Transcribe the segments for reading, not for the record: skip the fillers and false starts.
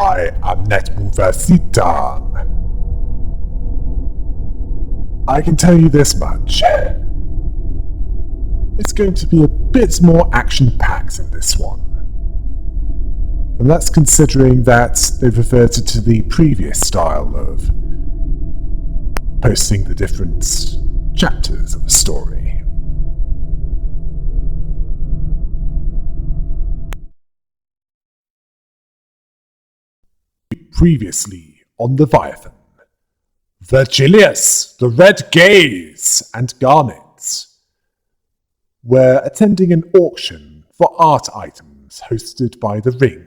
I am Universitan. I can tell you this much. It's going to be a bit more action-packed in this one. And that's considering that they've reverted to the previous style of posting the different chapters of a story. Previously on Leviathan, Virgilius, the Red Gaze, and Garnet were attending an auction for art items hosted by the Ring,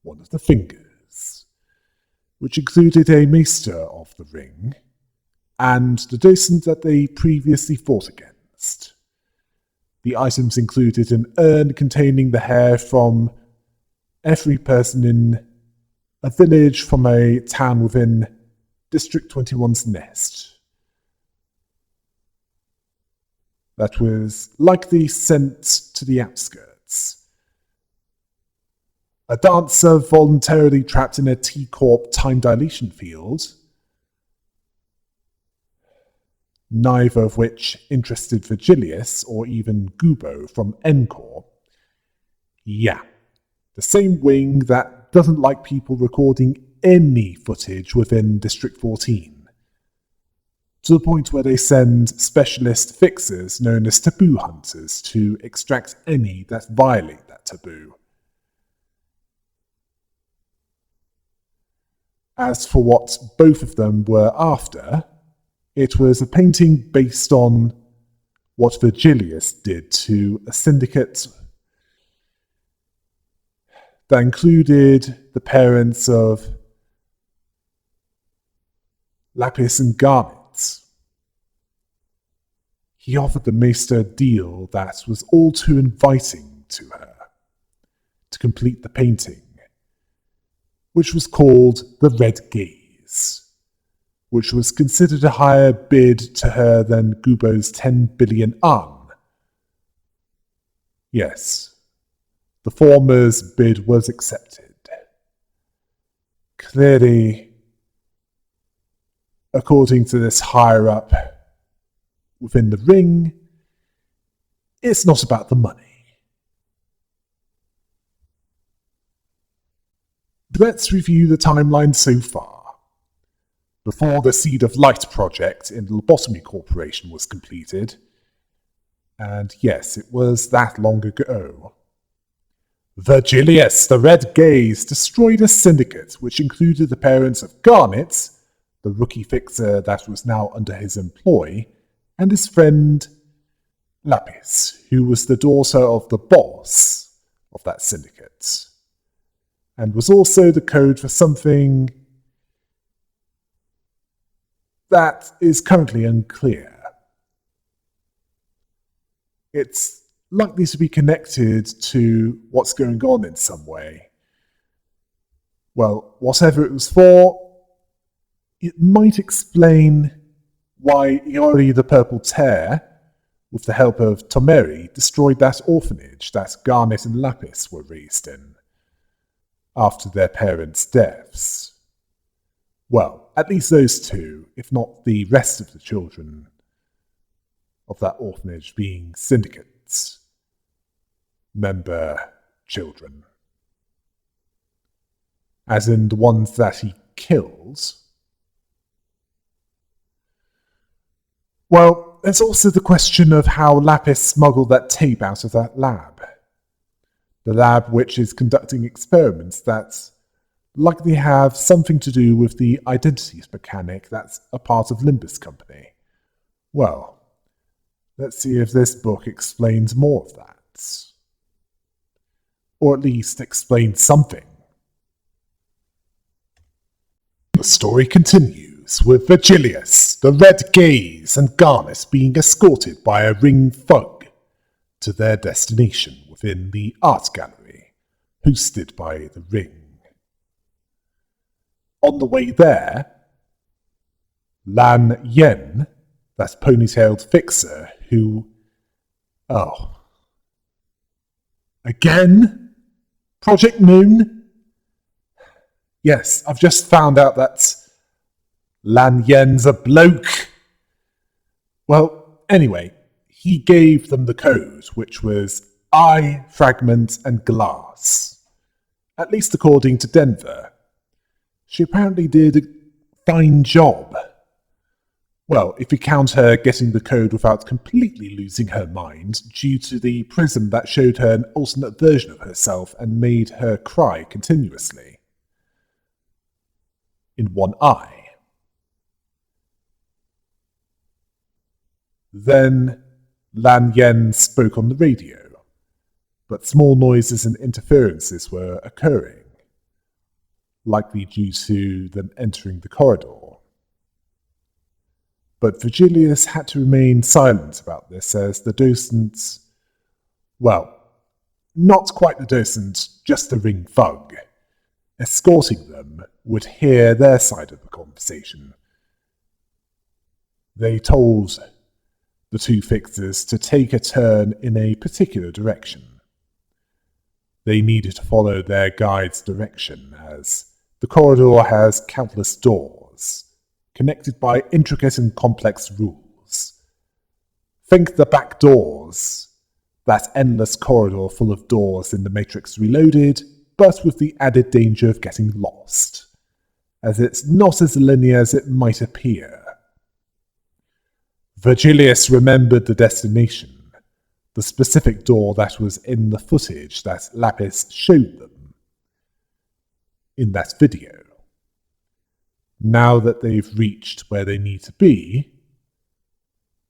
one of the fingers, which included a maester of the Ring and the docent that they previously fought against. The items included an urn containing the hair from every person in a village from a town within District 21's nest. That was likely sent to the outskirts. A dancer voluntarily trapped in a T-Corp time dilation field, neither of which interested Virgilius or even Gubo from N-Corp. Yeah, the same wing that doesn't like people recording any footage within District 14, to the point where they send specialist fixers known as taboo hunters to extract any that violate that taboo. As for what both of them were after, it was a painting based on what Virgilius did to a syndicate that included the parents of Lapis and Garnet. He offered the maester a deal that was all too inviting to her to complete the painting, which was called the Red Gaze, which was considered a higher bid to her than Gubo's 10 billion arm. Yes, the former's bid was accepted. Clearly, according to this higher-up within the Ring, it's not about the money. Let's review the timeline so far. Before the Seed of Light project in the Lobotomy Corporation was completed, and yes, it was that long ago, Virgilius, the Red Gaze, destroyed a syndicate which included the parents of Garnet, the rookie fixer that was now under his employ, and his friend Lapis, who was the daughter of the boss of that syndicate, and was also the code for something that is currently unclear. It's likely to be connected to what's going on in some way. Well, whatever it was for, it might explain why Iori the Purple Tear, with the help of Tomeri, destroyed that orphanage that Garnet and Lapis were raised in after their parents' deaths. Well, at least those two, if not the rest of the children of that orphanage being syndicates. Member children. As in the ones that he kills. Well, there's also the question of how Lapis smuggled that tape out of that lab. The lab which is conducting experiments that likely have something to do with the identities mechanic that's a part of Limbus Company. Well, let's see if this book explains more of that. Or at least explains something. The story continues with Virgilius, the Red Gaze, and Garnet being escorted by a Ring thug to their destination within the art gallery, hosted by the Ring. On the way there, Lan Yen, that ponytailed fixer who... Oh. Again? Project Moon? Yes, I've just found out that Lan Yen's a bloke. Well, anyway, he gave them the code, which was eye, fragment, and glass. At least according to Denver. She apparently did a fine job. Well, if you count her getting the code without completely losing her mind due to the prism that showed her an alternate version of herself and made her cry continuously. In one eye. Then Lan Yen spoke on the radio, but small noises and interferences were occurring, likely due to them entering the corridor. But Virgilius had to remain silent about this as the docent, well, not quite the docent, just the ring thug, escorting them, would hear their side of the conversation. They told the two fixers to take a turn in a particular direction. They needed to follow their guide's direction, as the corridor has countless doors, connected by intricate and complex rules. Think the back doors, that endless corridor full of doors in the Matrix Reloaded, but with the added danger of getting lost, as it's not as linear as it might appear. Virgilius remembered the destination, the specific door that was in the footage that Lapis showed them in that video. Now that they've reached where they need to be,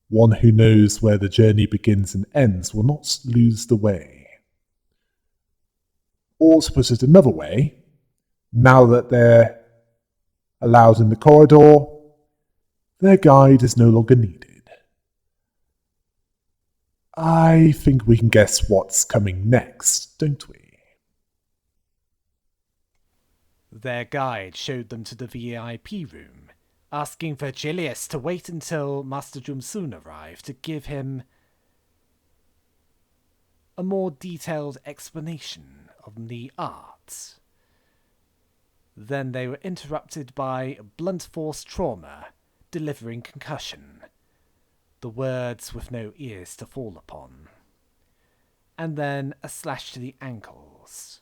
one who knows where the journey begins and ends will not lose the way. Or to put it another way, now that they're allowed in the corridor, their guide is no longer needed. I think we can guess what's coming next, don't we? Their guide showed them to the VIP room, asking Virgilius to wait until Master Jumsun arrived to give him a more detailed explanation of the art. Then they were interrupted by blunt force trauma, delivering concussion, the words with no ears to fall upon, and then a slash to the ankles.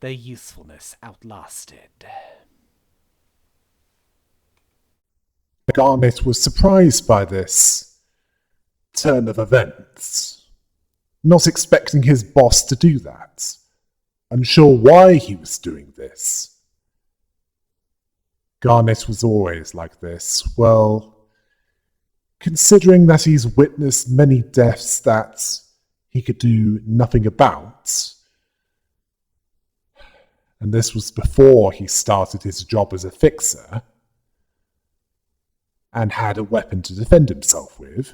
Their usefulness outlasted. Garnet was surprised by this turn of events, not expecting his boss to do that, unsure why he was doing this. Garnet was always like this. Well, considering that he's witnessed many deaths that he could do nothing about, and this was before he started his job as a fixer, and had a weapon to defend himself with,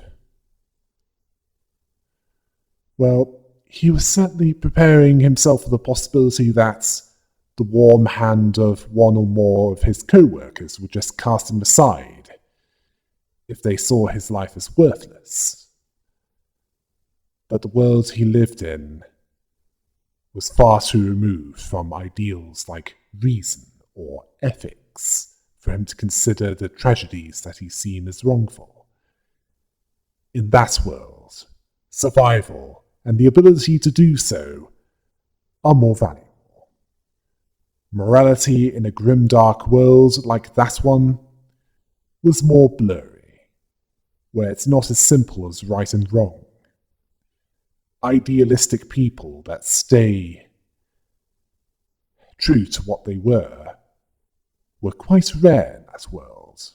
well, he was certainly preparing himself for the possibility that the warm hand of one or more of his co-workers would just cast him aside if they saw his life as worthless. But the world he lived in was far too removed from ideals like reason or ethics for him to consider the tragedies that he's seen as wrongful. In that world, survival and the ability to do so are more valuable. Morality in a grimdark world like that one was more blurry, where it's not as simple as right and wrong. Idealistic people that stay true to what they were quite rare in that world.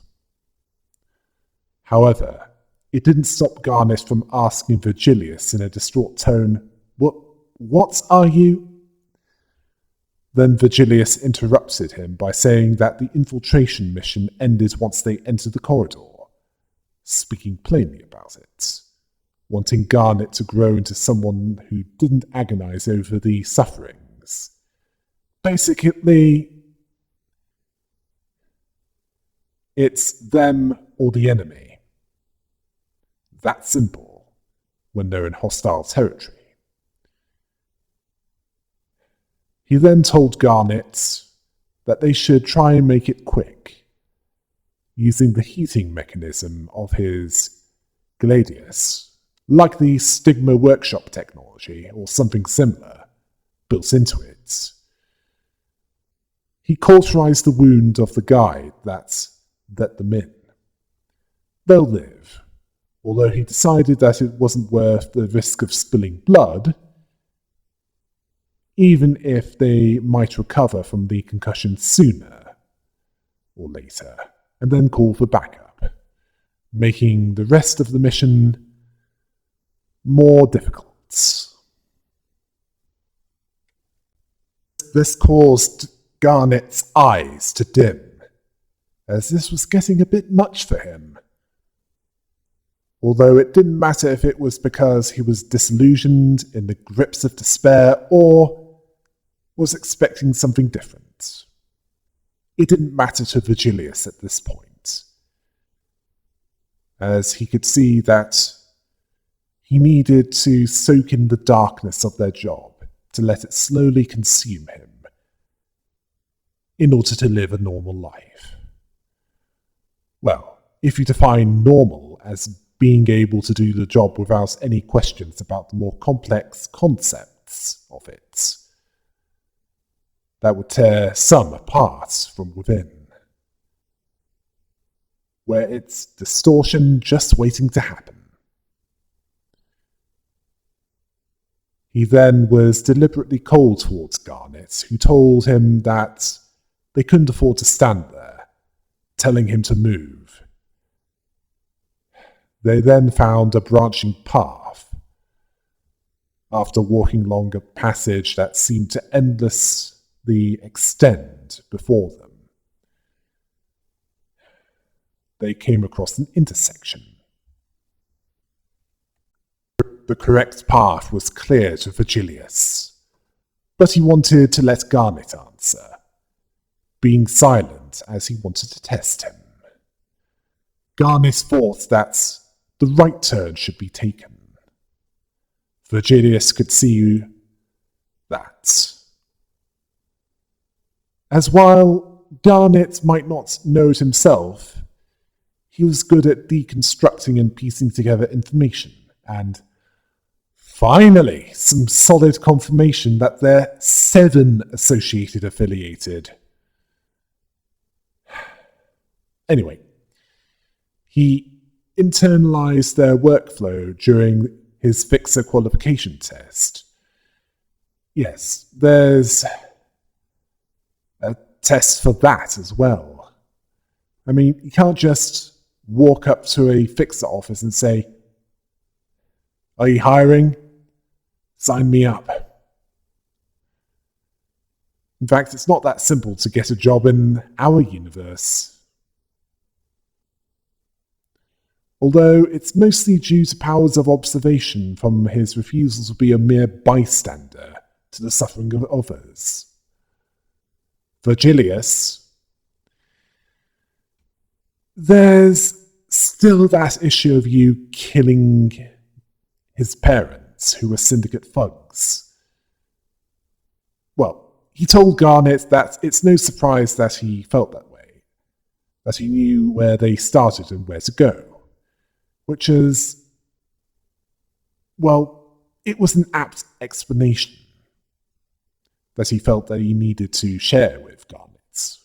However, it didn't stop Garnet from asking Virgilius in a distraught tone, What are you? Then Virgilius interrupted him by saying that the infiltration mission ended once they entered the corridor, speaking plainly about it, wanting Garnet to grow into someone who didn't agonize over the sufferings. Basically, it's them or the enemy. That simple when they're in hostile territory. He then told Garnet that they should try and make it quick, using the heating mechanism of his gladius, like the Stigma workshop technology or something similar, built into it. He cauterized the wound of the guide that let them in. They'll live, although he decided that it wasn't worth the risk of spilling blood, even if they might recover from the concussion sooner or later, and then call for backup, making the rest of the mission more difficult. This caused Garnet's eyes to dim, as this was getting a bit much for him. Although it didn't matter if it was because he was disillusioned in the grips of despair or was expecting something different. It didn't matter to Virgilius at this point, as he could see that he needed to soak in the darkness of their job to let it slowly consume him in order to live a normal life. Well, if you define normal as being able to do the job without any questions about the more complex concepts of it, that would tear some apart from within, where it's distortion just waiting to happen. He then was deliberately cold towards Garnet, who told him that they couldn't afford to stand there, telling him to move. They then found a branching path, after walking along a passage that seemed to endlessly extend before them. They came across an intersection. The correct path was clear to Virgilius, but he wanted to let Garnet answer, being silent as he wanted to test him. Garnet thought that the right turn should be taken. Virgilius could see that. As while Garnet might not know it himself, he was good at deconstructing and piecing together information, and finally, some solid confirmation that there are 7 associated affiliated. Anyway, he internalized their workflow during his fixer qualification test. Yes, there's a test for that as well. I mean, you can't just walk up to a fixer office and say, "Are you hiring? Sign me up." In fact, it's not that simple to get a job in our universe. Although it's mostly due to powers of observation from his refusal to be a mere bystander to the suffering of others. Virgilius, there's still that issue of you killing his parents, who were syndicate thugs. Well, he told Garnet that it's no surprise that he felt that way, that he knew where they started and where to go. Which is, well, it was an apt explanation that he felt that he needed to share with Garnet.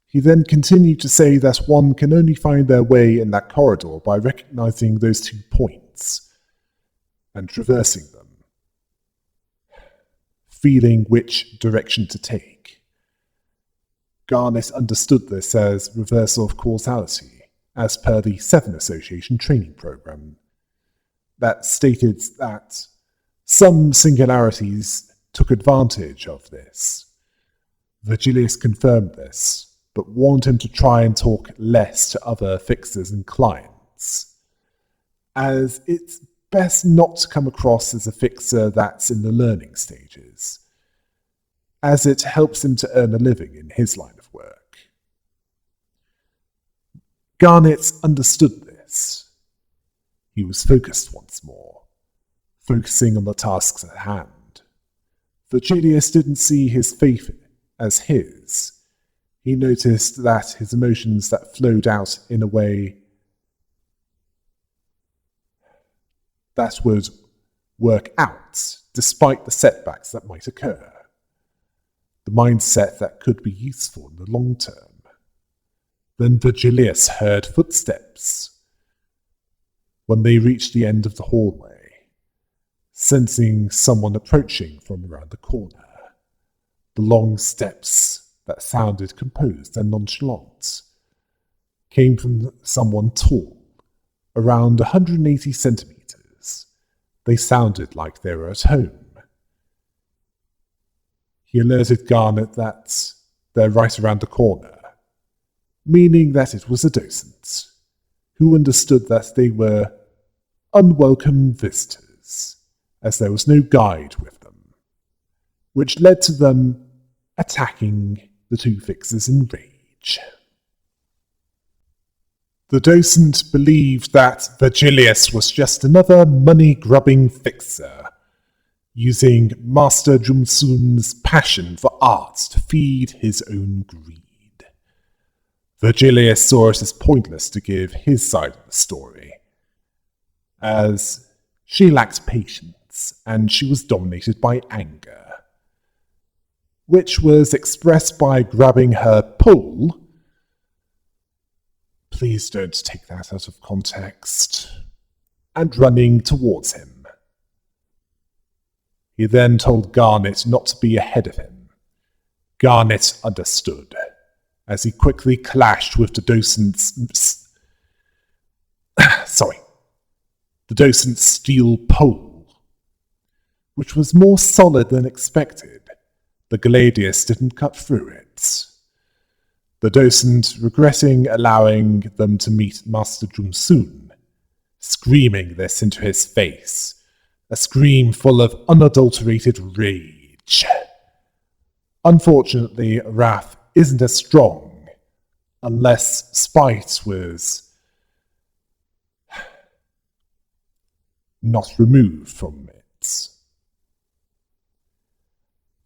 He then continued to say that one can only find their way in that corridor by recognizing those 2 points and traversing them, feeling which direction to take. Garnet understood this as reversal of causality, as per the 7 Association training program, that stated that some singularities took advantage of this. Virgilius confirmed this, but warned him to try and talk less to other fixers and clients, as it's best not to come across as a fixer that's in the learning stages, as it helps him to earn a living in his line of work. Garnet understood this. He was focused once more, focusing on the tasks at hand, Virgilius didn't see his faith as his. He noticed that his emotions that flowed out in a way that would work out despite the setbacks that might occur. The mindset that could be useful in the long term. Then Virgilius heard footsteps. When they reached the end of the hallway, sensing someone approaching from around the corner, the long steps that sounded composed and nonchalant came from someone tall, around 180 centimeters. They sounded like they were at home. He alerted Garnet that they're right around the corner, meaning that it was a docent, who understood that they were unwelcome visitors, as there was no guide with them, which led to them attacking the two fixers in rage. The docent believed that Virgilius was just another money-grubbing fixer, using Master Jumsun's passion for art to feed his own greed. Virgilius saw it as pointless to give his side of the story, as she lacked patience and she was dominated by anger, which was expressed by grabbing her pole. Please don't take that out of context, and running towards him. He then told Garnet not to be ahead of him. Garnet understood, as he quickly clashed with the docent's steel pole, which was more solid than expected. The gladius didn't cut through it. The docent, regretting allowing them to meet Master Jumsun, screaming this into his face, a scream full of unadulterated rage. Unfortunately, wrath isn't as strong, unless spite was not removed from it.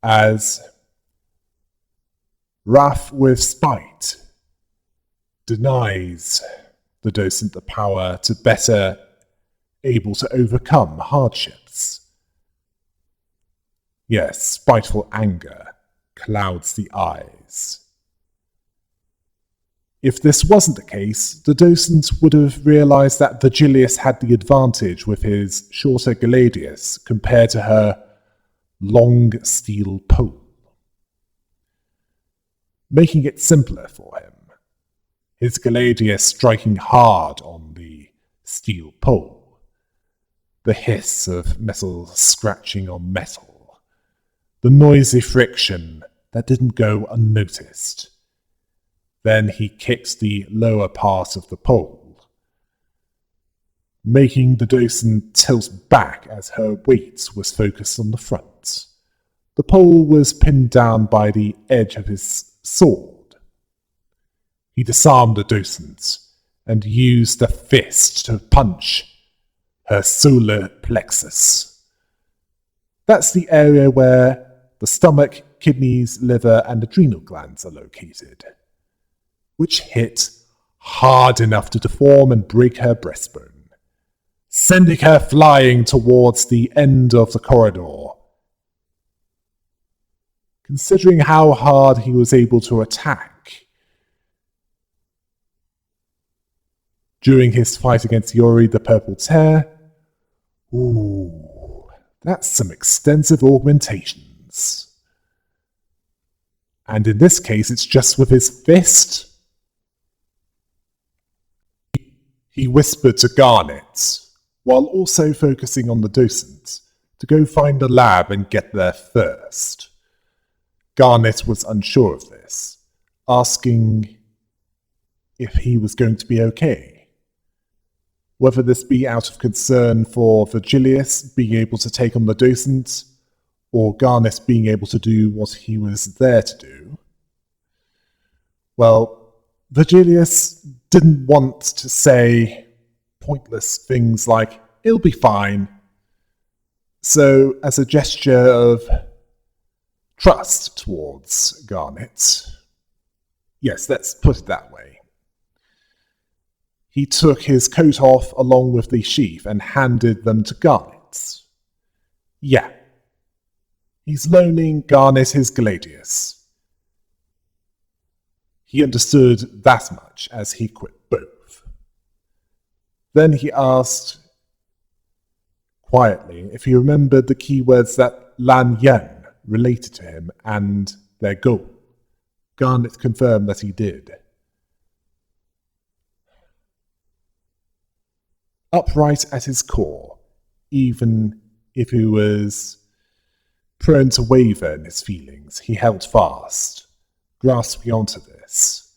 As wrath with spite denies the docent the power to better able to overcome hardships. Yes, spiteful anger clouds the eyes. If this wasn't the case, the docent would have realized that Virgilius had the advantage with his shorter gladius compared to her long steel pole, making it simpler for him, his gladius striking hard on the steel pole. The hiss of metal scratching on metal, the noisy friction that didn't go unnoticed. Then he kicked the lower part of the pole, making the docent tilt back as her weight was focused on the front. The pole was pinned down by the edge of his sword. He disarmed the docent and used the fist to punch her solar plexus. That's the area where the stomach, kidneys, liver, and adrenal glands are located, which hit hard enough to deform and break her breastbone, sending her flying towards the end of the corridor. Considering how hard he was able to attack during his fight against Yori the Purple Tear, ooh, that's some extensive augmentations. And in this case, it's just with his fist. He whispered to Garnet, while also focusing on the docent, to go find a lab and get there first. Garnet was unsure of this, asking if he was going to be okay. Whether this be out of concern for Virgilius being able to take on the docent, or Garnet being able to do what he was there to do. Well, Virgilius didn't want to say pointless things like, "It'll be fine." So, as a gesture of trust towards Garnet. Yes, let's put it that way. He took his coat off along with the sheath and handed them to Garnet. Yeah. He's loaning Garnet his gladius. He understood that much as he quit both. Then he asked quietly if he remembered the keywords that Lan Yen related to him and their goal. Garnet confirmed that he did. Upright at his core, even if he was prone to waver in his feelings, he held fast, grasping onto this,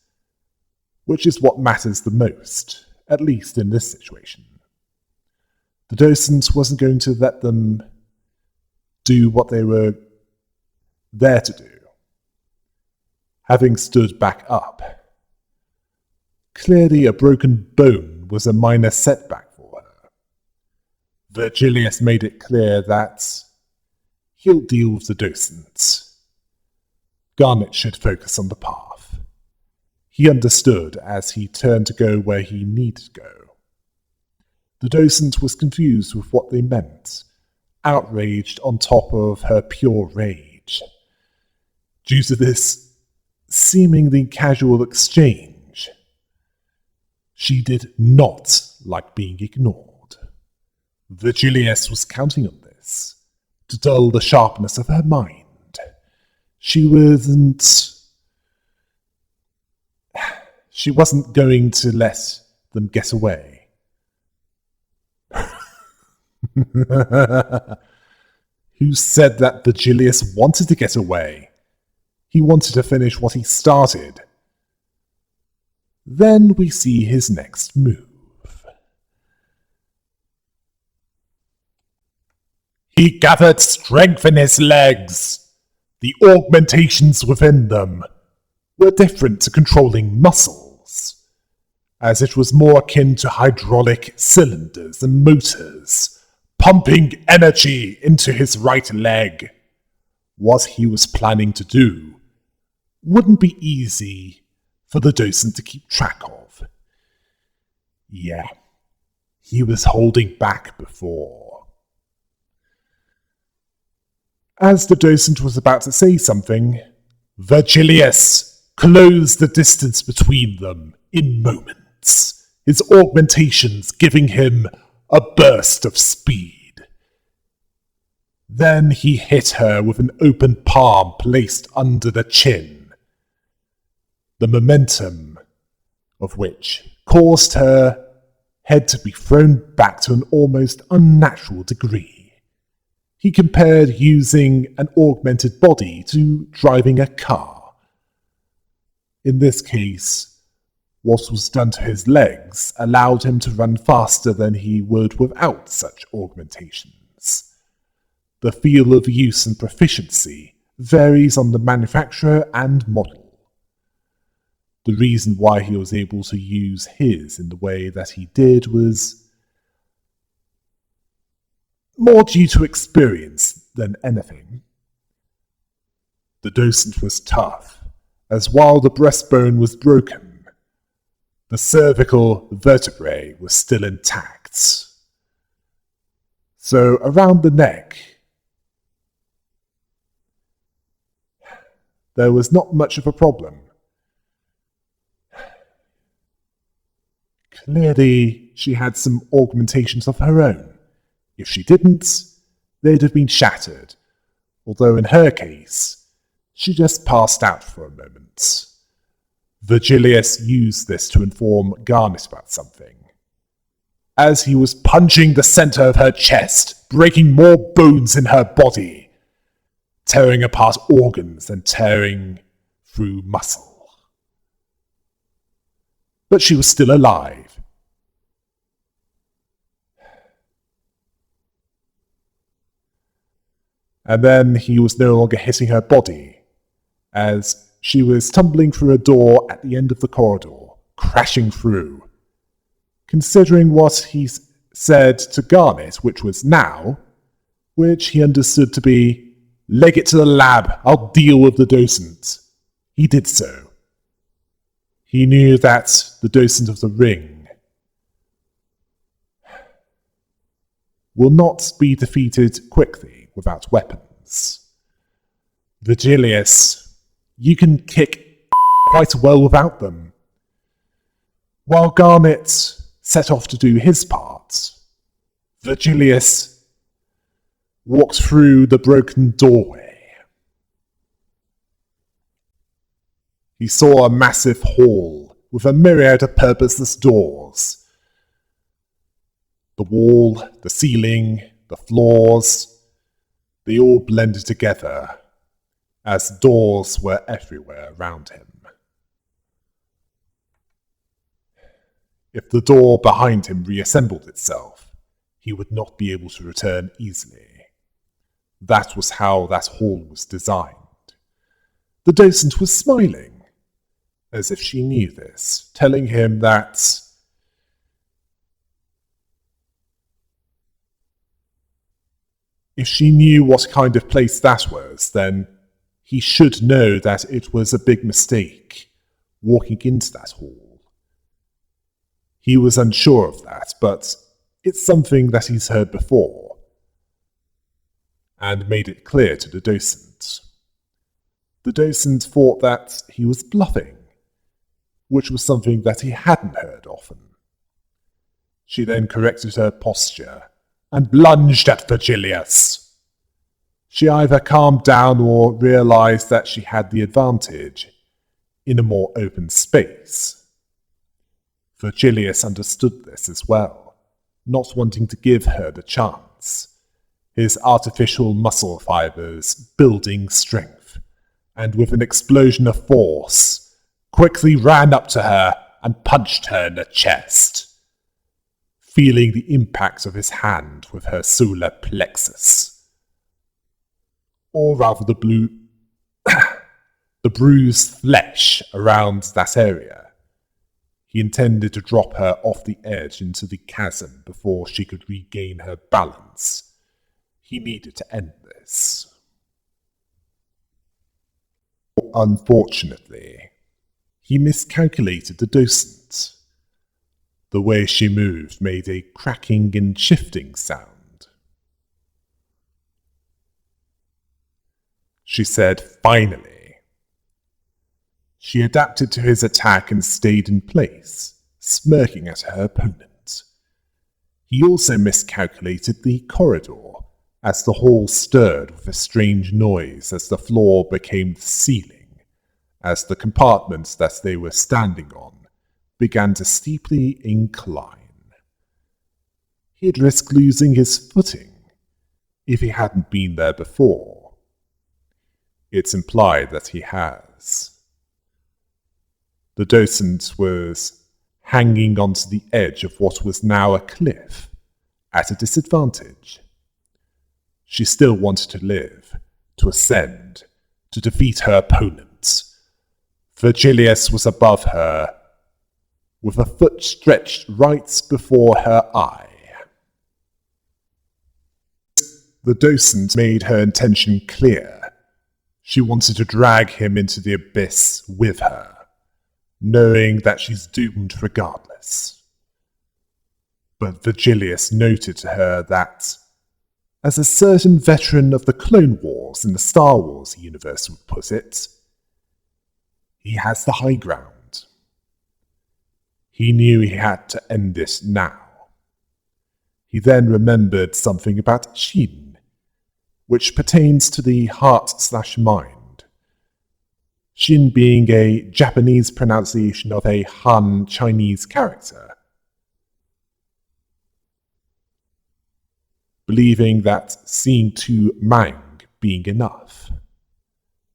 which is what matters the most, at least in this situation. The docent wasn't going to let them do what they were there to do, having stood back up. Clearly a broken bone was a minor setback for her. Virgilius made it clear that he'll deal with the docent. Garnet should focus on the path. He understood as he turned to go where he needed to go. The docent was confused with what they meant, outraged on top of her pure rage. Due to this seemingly casual exchange, she did not like being ignored. Virgilius was counting on this to dull the sharpness of her mind. She wasn't going to let them get away. Who said that Virgilius wanted to get away? He wanted to finish what he started. Then we see his next move. He gathered strength in his legs. The augmentations within them were different to controlling muscles, as it was more akin to hydraulic cylinders and motors, pumping energy into his right leg. What he was planning to do wouldn't be easy for the docent to keep track of. Yeah, he was holding back before. As the docent was about to say something, Virgilius closed the distance between them in moments, his augmentations giving him a burst of speed. Then he hit her with an open palm placed under the chin, the momentum of which caused her head to be thrown back to an almost unnatural degree. He compared using an augmented body to driving a car. In this case, what was done to his legs allowed him to run faster than he would without such augmentations. The feel of use and proficiency varies on the manufacturer and model. The reason why he was able to use his in the way that he did was more due to experience than anything. The docent was tough, as while the breastbone was broken, the cervical vertebrae was still intact. So around the neck, there was not much of a problem. Clearly, she had some augmentations of her own. If she didn't, they'd have been shattered, although in her case, she just passed out for a moment. Virgilius used this to inform Garnet about something. As he was punching the center of her chest, breaking more bones in her body, tearing apart organs and tearing through muscle. But she was still alive. And then he was no longer hitting her body, as she was tumbling through a door at the end of the corridor, crashing through. Considering what he said to Garnet, which was now, which he understood to be, Leg it to the lab. I'll deal with the docent. He did so. He knew that the docent of the ring will not be defeated quickly without weapons. Virgilius, you can kick quite well without them. While Garnet set off to do his part, Virgilius walked through the broken doorway. He saw a massive hall with a myriad of purposeless doors. The wall, the ceiling, the floors, they all blended together as doors were everywhere around him. If the door behind him reassembled itself, he would not be able to return easily. That was how that hall was designed. The docent was smiling, as if she knew this, telling him that if she knew what kind of place that was, then he should know that it was a big mistake walking into that hall. He was unsure of that, but it's something that he's heard before, and made it clear to the docent. The docent thought that he was bluffing, which was something that he hadn't heard often. She then corrected her posture and lunged at Virgilius. She either calmed down or realized that she had the advantage in a more open space. Virgilius understood this as well, not wanting to give her the chance, his artificial muscle fibers building strength, and with an explosion of force, quickly ran up to her and punched her in the chest, feeling the impact of his hand with her solar plexus. Or rather the bruised flesh around that area. He intended to drop her off the edge into the chasm before she could regain her balance. He needed to end this. Unfortunately, he miscalculated the docent. The way she moved made a cracking and shifting sound. She said, "Finally." She adapted to his attack and stayed in place, smirking at her opponent. He also miscalculated the corridor, as the hall stirred with a strange noise as the floor became the ceiling, as the compartments that they were standing on began to steeply incline. He'd risk losing his footing if he hadn't been there before. It's implied that he has. The docent was hanging onto the edge of what was now a cliff, at a disadvantage. She still wanted to live, to ascend, to defeat her opponent. Virgilius was above her, with a foot stretched right before her eye. The docent made her intention clear. She wanted to drag him into the abyss with her, knowing that she's doomed regardless. But Virgilius noted to her that, as a certain veteran of the Clone Wars in the Star Wars universe would put it, he has the high ground. He knew he had to end it now. He then remembered something about Shin, which pertains to the heart/mind. Shin being a Japanese pronunciation of a Han Chinese character. Believing that seeing to Mang being enough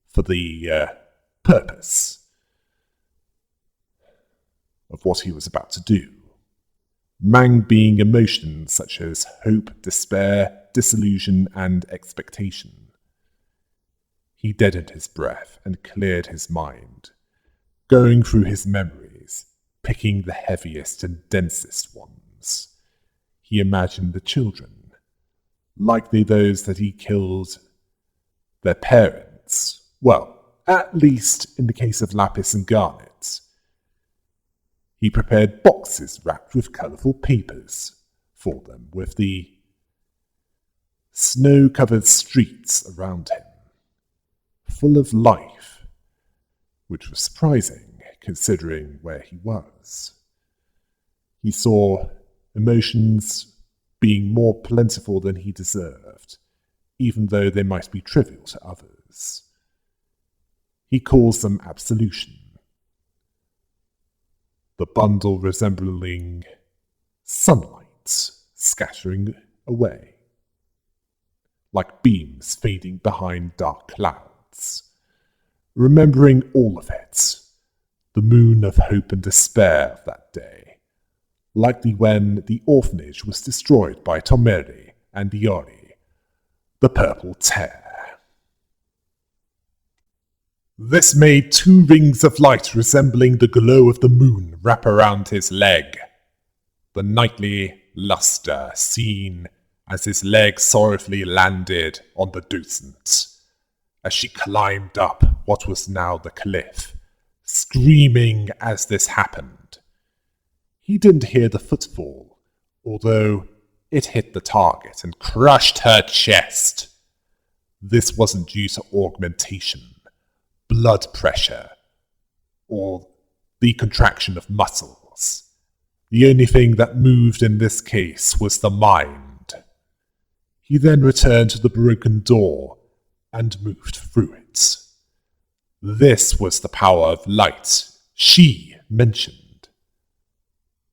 for the purpose of what he was about to do. Mang being emotions such as hope, despair, disillusion, and expectation. He deadened his breath and cleared his mind, going through his memories, picking the heaviest and densest ones. He imagined the children, likely those that he killed their parents. Well, at least in the case of Lapis and Garnet. He prepared boxes wrapped with colourful papers for them, with the snow-covered streets around him, full of life, which was surprising considering where he was. He saw emotions being more plentiful than he deserved, even though they might be trivial to others. He calls them absolution. The bundle resembling sunlight scattering away, like beams fading behind dark clouds. Remembering all of it, the moon of hope and despair of that day, likely when the orphanage was destroyed by Tomeri and Iori, the Purple Tear. This made 2 rings of light resembling the glow of the moon wrap around his leg, the nightly luster seen as his leg sorrowfully landed on the docent, as she climbed up what was now the cliff, screaming as this happened. He didn't hear the footfall, although it hit the target and crushed her chest. This wasn't due to augmentation, blood pressure, or the contraction of muscles. The only thing that moved in this case was the mind. He then returned to the broken door and moved through it. This was the power of light she mentioned.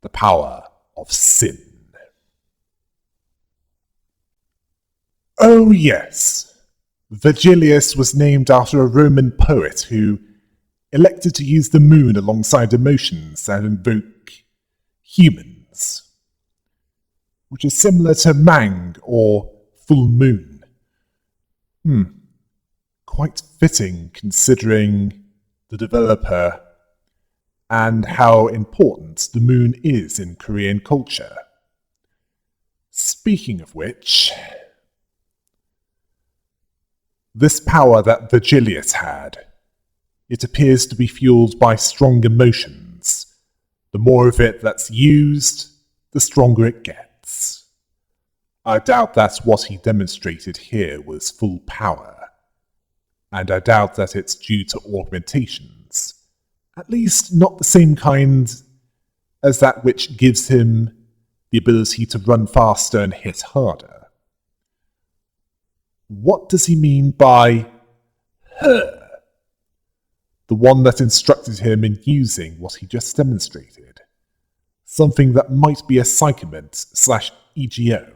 The power of sin. Oh yes, Virgilius was named after a Roman poet who elected to use the moon alongside emotions that invoke humans, which is similar to Mang or full moon. Quite fitting considering the developer and how important the moon is in Korean culture. Speaking of which, this power that Virgilius had, it appears to be fueled by strong emotions. The more of it that's used, the stronger it gets. I doubt that what he demonstrated here was full power, and I doubt that it's due to augmentations, at least not the same kind as that which gives him the ability to run faster and hit harder. What does he mean by her? The one that instructed him in using what he just demonstrated. Something that might be a psychoment/EGO.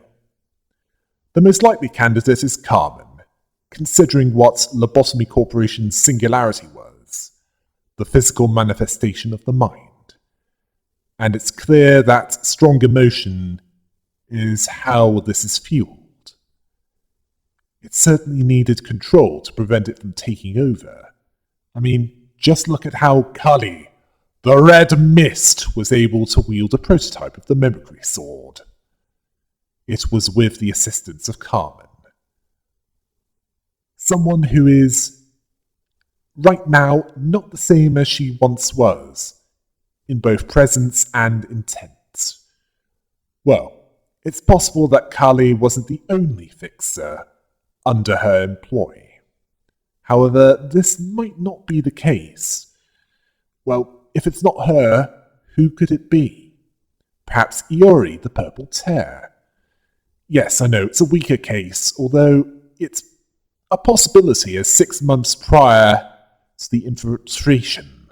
The most likely candidate is Carmen, considering what Lobotomy Corporation's singularity was, the physical manifestation of the mind. And it's clear that strong emotion is how this is fueled. It certainly needed control to prevent it from taking over. I mean, just look at how Kali, the Red Mist, was able to wield a prototype of the Mimicry Sword. It was with the assistance of Carmen. Someone who is, right now, not the same as she once was, in both presence and intent. Well, it's possible that Kali wasn't the only fixer under her employ. However, this might not be the case. Well, if it's not her, who could it be? Perhaps Iori, the Purple Tear. Yes, I know, it's a weaker case, although it's a possibility as 6 months prior to the infiltration.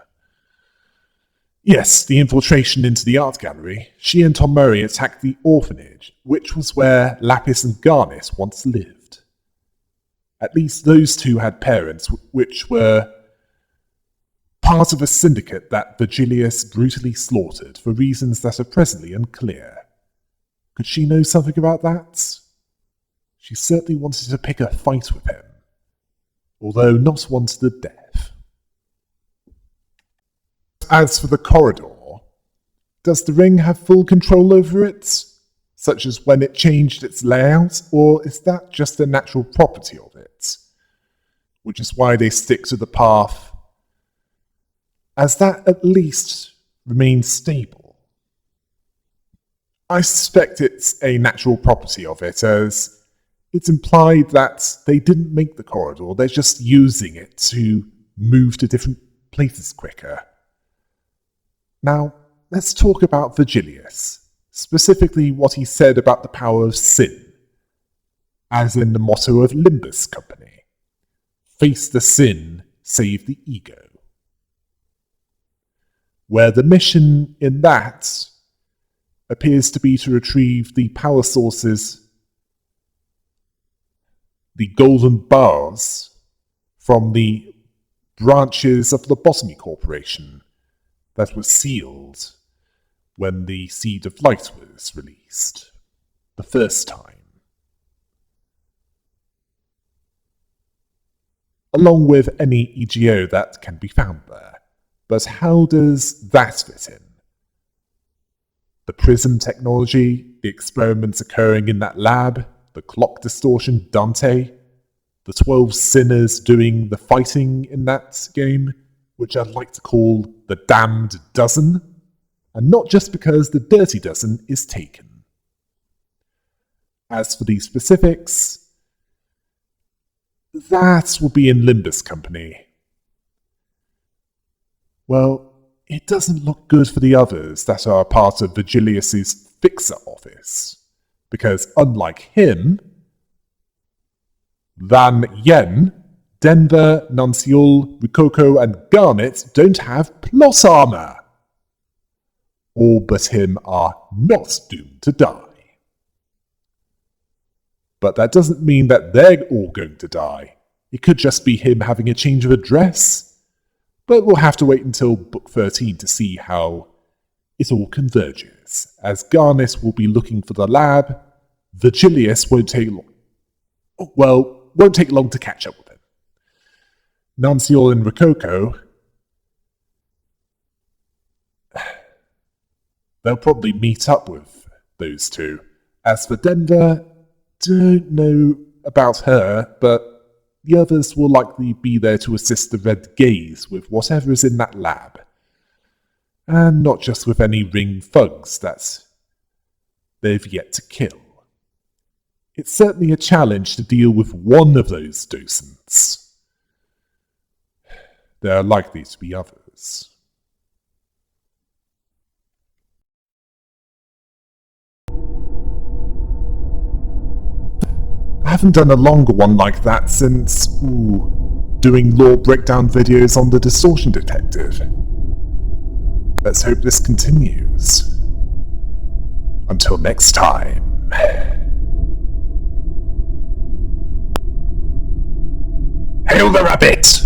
Yes, the infiltration into the art gallery, she and Tomeri attacked the orphanage, which was where Lapis and Garnet once lived. At least those two had parents which were part of a syndicate that Virgilius brutally slaughtered for reasons that are presently unclear. Could she know something about that? She certainly wanted to pick a fight with him, although not one to the death. As for the corridor, does the ring have full control over it, such as when it changed its layout, or is that just a natural property of it? which is why they stick to the path, as that at least remains stable. I suspect it's a natural property of it, as it's implied that they didn't make the corridor, they're just using it to move to different places quicker. Now, let's talk about Virgilius, specifically what he said about the power of sin, as in the motto of Limbus Company: face the sin, save the ego. Where the mission in that appears to be to retrieve the power sources, the golden bars, from the branches of the Lobotomy Corporation that were sealed when the Seed of Light was released the first time. Along with any EGO that can be found there. But how does that fit in? The prism technology, the experiments occurring in that lab, the clock distortion Dante, the 12 sinners doing the fighting in that game, which I'd like to call the Damned Dozen, and not just because the Dirty Dozen is taken. As for the specifics, that will be in Limbus Company. Well, it doesn't look good for the others that are part of Virgilius's fixer office, because unlike him, Van Yen, Denver, Nunciol, Rikoko, and Garnet don't have plot armor. All but him are not doomed to die. But that doesn't mean that they're all going to die. It could just be him having a change of address. But we'll have to wait until Book 13 to see how it all converges, as Garnet will be looking for the lab. Virgilius won't take long to catch up with him. Nunciol and Rikoko, they'll probably meet up with those two. As for Denver, don't know about her, but the others will likely be there to assist the Red Gaze with whatever is in that lab. And not just with any ring thugs that they've yet to kill. It's certainly a challenge to deal with one of those docents. There are likely to be others. I haven't done a longer one like that since, doing lore breakdown videos on the Distortion Detective. Let's hope this continues. Until next time. Hail the rabbit!